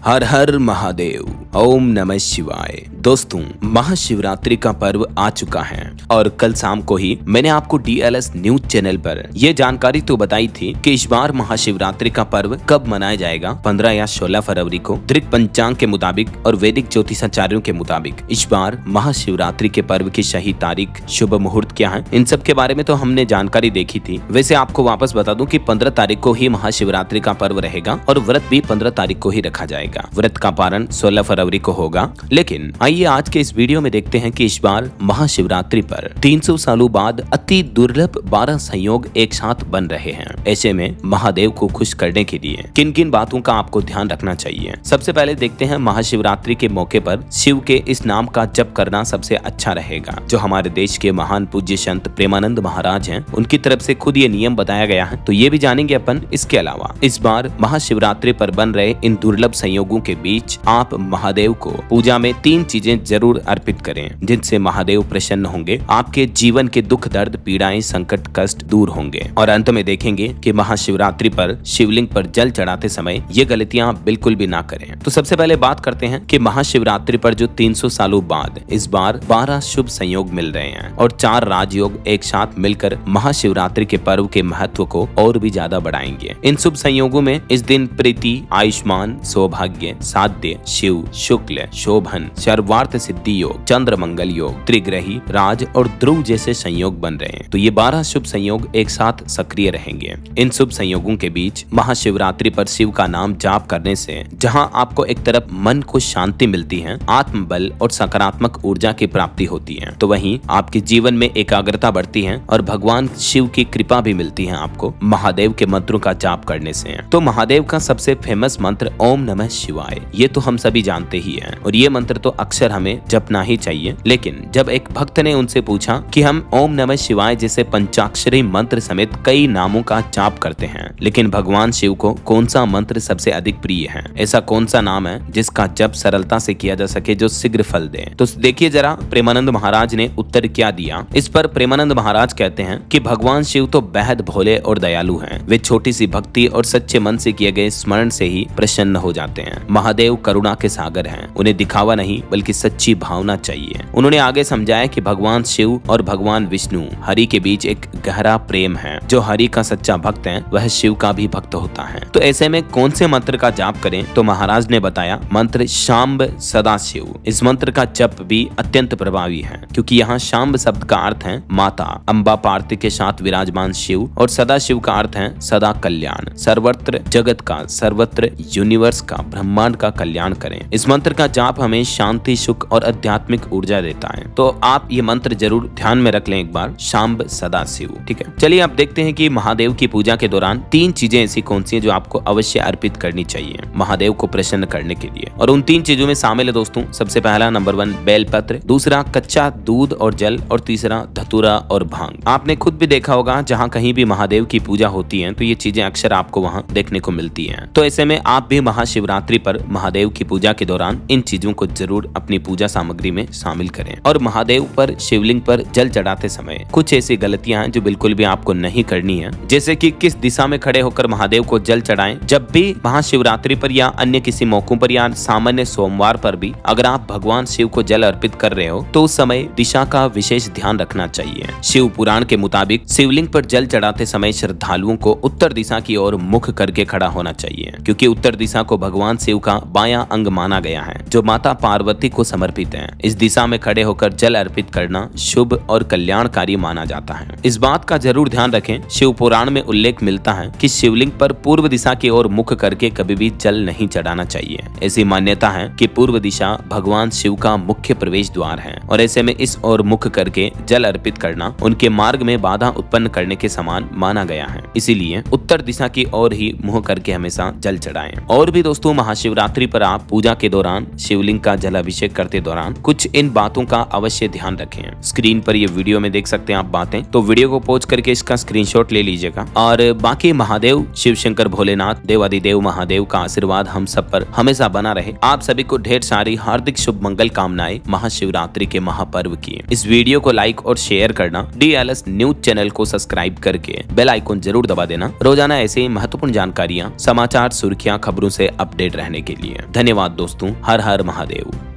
हर हर महादेव। ओम नमः शिवाय। दोस्तों, महाशिवरात्रि का पर्व आ चुका है और कल शाम को ही मैंने आपको DLS न्यूज चैनल पर यह जानकारी तो बताई थी कि इस बार महाशिवरात्रि का पर्व कब मनाया जाएगा। 15 या 16 फरवरी को दृक पंचांग के मुताबिक और वैदिक ज्योतिषाचार्यों के मुताबिक इस बार महाशिवरात्रि के पर्व की सही तारीख, शुभ मुहूर्त क्या है, इन सब के बारे में तो हमने जानकारी देखी थी। वैसे आपको वापस बता दूं कि 15 तारीख को ही महाशिवरात्रि का पर्व रहेगा और व्रत भी 15 तारीख को ही रखा जाएगा। व्रत का पारण 16 फरवरी को होगा। लेकिन आइए आज के इस वीडियो में देखते हैं कि इस बार महाशिवरात्रि पर 300 सालों बाद अति दुर्लभ 12 संयोग एक साथ बन रहे हैं। ऐसे में महादेव को खुश करने के लिए किन किन बातों का आपको ध्यान रखना चाहिए। सबसे पहले देखते हैं महाशिवरात्रि के मौके पर शिव के इस नाम का जप करना सबसे अच्छा रहेगा। जो हमारे देश के महान पूज्य संत प्रेमानंद महाराज हैं, उनकी तरफ से खुद ये नियम बताया गया है, तो ये भी जानेंगे अपन। इसके अलावा इस बार महाशिवरात्रि पर बन रहे इन दुर्लभ संयोगों के बीच आप महादेव को पूजा में 3 चीजें जरूर अर्पित करें, जिनसे महादेव प्रसन्न होंगे। आपके जीवन के दुख, दर्द, पीड़ाएं, संकट, कष्ट दूर होंगे। और अंत में देखेंगे कि महाशिवरात्रि पर शिवलिंग पर जल चढ़ाते समय ये गलतियां बिल्कुल भी ना करें। तो सबसे पहले बात करते हैं कि महाशिवरात्रि पर जो 300 सालों बाद इस बार 12 शुभ संयोग मिल रहे हैं और 4 राजयोग एक साथ मिलकर महाशिवरात्रि के पर्व के महत्व को और भी ज्यादा बढ़ाएंगे। इन शुभ संयोगों में इस दिन प्रीति, आयुष्मान, सौभाग्य, साध्य, शिव, शुक्ल, शोभन, सर्वार्थ सिद्धि योग, चंद्र मंगल योग, त्रिग्रही, राज और ध्रुव जैसे संयोग बन रहे हैं। तो ये 12 शुभ संयोग एक साथ सक्रिय रहेंगे। इन शुभ संयोगों के बीच महाशिवरात्रि पर शिव का नाम जाप करने से जहां आपको एक तरफ मन को शांति मिलती है, आत्मबल और सकारात्मक ऊर्जा की प्राप्ति होती है, तो वहीं आपके जीवन में एकाग्रता बढ़ती है और भगवान शिव की कृपा भी मिलती है आपको महादेव के मंत्रों का जाप करने से। तो महादेव का सबसे फेमस मंत्र ओम नमः शिवाय, ये तो हम सभी जानते ही हैं और ये मंत्र तो अक्सर हमें जपना ही चाहिए। लेकिन जब एक भक्त ने उनसे पूछा कि हम ओम नमः शिवाय जैसे पंचाक्षरी मंत्र समेत कई नामों का जाप करते हैं, लेकिन भगवान शिव को कौन सा मंत्र सबसे अधिक प्रिय है, ऐसा कौन सा नाम है जिसका जप सरलता से किया जा सके, जो शीघ्र फल दे। तो देखिए जरा प्रेमानंद महाराज ने उत्तर क्या दिया। इस पर प्रेमानंद महाराज कहते हैं कि भगवान शिव तो बेहद भोले और दयालु हैं। वे छोटी सी भक्ति और सच्चे मन से किए गए स्मरण से ही प्रसन्न हो जाते हैं। महादेव करुणा के सागर हैं, उन्हें दिखावा नहीं बल्कि सच्ची भावना चाहिए। उन्होंने आगे समझाया कि भगवान शिव और भगवान विष्णु हरि के बीच एक गहरा प्रेम है। जो हरि का सच्चा भक्त है वह शिव का भी भक्त होता है। तो ऐसे में कौन से मंत्र का जाप करें, तो महाराज ने बताया मंत्र शांब सदाशिव। इस मंत्र का जप भी अत्यंत प्रभावी है, क्योंकि यहाँ शांब शब्द का अर्थ है माता अम्बा पार्वती के साथ विराजमान शिव और सदाशिव का अर्थ है सदा कल्याण, सर्वत्र जगत का, सर्वत्र यूनिवर्स का, ब्रह्मांड का कल्याण करें। इस मंत्र का जाप हमें शांति, सुख और आध्यात्मिक ऊर्जा देता है। तो आप ये मंत्र जरूर ध्यान में रख लें एक बार, शांब सदाशिव। ठीक है, चलिए आप देखते हैं कि महादेव की पूजा के दौरान 3 चीजें ऐसी कौन सी है जो आपको अवश्य अर्पित करनी चाहिए महादेव को प्रसन्न करने के लिए। और उन 3 चीजों में शामिल है दोस्तों, सबसे पहला नंबर 1 बेलपत्र, दूसरा कच्चा दूध और जल और तीसरा धतूरा और भांग। आपने खुद भी देखा होगा जहाँ कहीं भी महादेव की पूजा होती है तो ये चीजें अक्सर आपको वहाँ देखने को मिलती है। तो ऐसे में आप भी महाशिवरात्रि पर महादेव की पूजा के दौरान इन चीजों को जरूर अपनी पूजा सामग्री में शामिल करें। और महादेव पर शिवलिंग पर जल चढ़ाते समय कुछ ऐसी गलतियां हैं जो बिल्कुल भी आपको नहीं करनी है, जैसे कि किस दिशा में खड़े होकर महादेव को जल चढ़ाएं। जब भी महाशिवरात्रि पर या अन्य किसी मौकों पर या सामान्य सोमवार पर भी अगर आप भगवान शिव को जल अर्पित कर रहे हो तो उस समय दिशा का विशेष ध्यान रखना चाहिए। शिव पुराण के मुताबिक शिवलिंग पर जल चढ़ाते समय श्रद्धालुओं को उत्तर दिशा की ओर मुख करके खड़ा होना चाहिए, क्योंकि उत्तर दिशा को भगवान शिव का बायां अंग माना गया है जो माता पार्वती को समर्पित है। इस दिशा में खड़े होकर जल अर्पित करना शुभ और कल्याणकारी माना जाता है। इस बात का जरूर ध्यान रखें, शिव पुराण में उल्लेख मिलता है कि शिवलिंग पर पूर्व दिशा की ओर मुख करके कभी भी जल नहीं चढ़ाना चाहिए। ऐसी मान्यता है कि पूर्व दिशा भगवान शिव का मुख्य प्रवेश द्वार है और ऐसे में इस ओर मुख करके जल अर्पित करना उनके मार्ग में बाधा उत्पन्न करने के समान माना गया है। इसीलिए उत्तर दिशा की ओर ही मुंह करके हमेशा जल चढ़ाएं। और भी दोस्तों, महाशिवरात्रि पर आप पूजा के दौरान शिवलिंग का जलाभिषेक अभिषेक करते दौरान कुछ इन बातों का अवश्य ध्यान रखें। स्क्रीन पर ये वीडियो में देख सकते हैं आप बातें, तो वीडियो को पॉज करके इसका स्क्रीनशॉट ले लीजिएगा। और बाकी महादेव, शिव शंकर भोलेनाथ, देवादिदेव महादेव का आशीर्वाद हम सब पर हमेशा बना रहे। आप सभी को ढेर सारी हार्दिक शुभ मंगल कामनाएं महाशिवरात्रि के महापर्व की। इस वीडियो को लाइक और शेयर करना, DLS न्यूज चैनल को सब्सक्राइब करके बेल आइकन जरूर दबा देना। रोजाना ऐसे महत्वपूर्ण जानकारियां, समाचार, सुर्खियां, खबरों से अपडेट रहने के लिए। धन्यवाद दोस्तों। हर हर महादेव।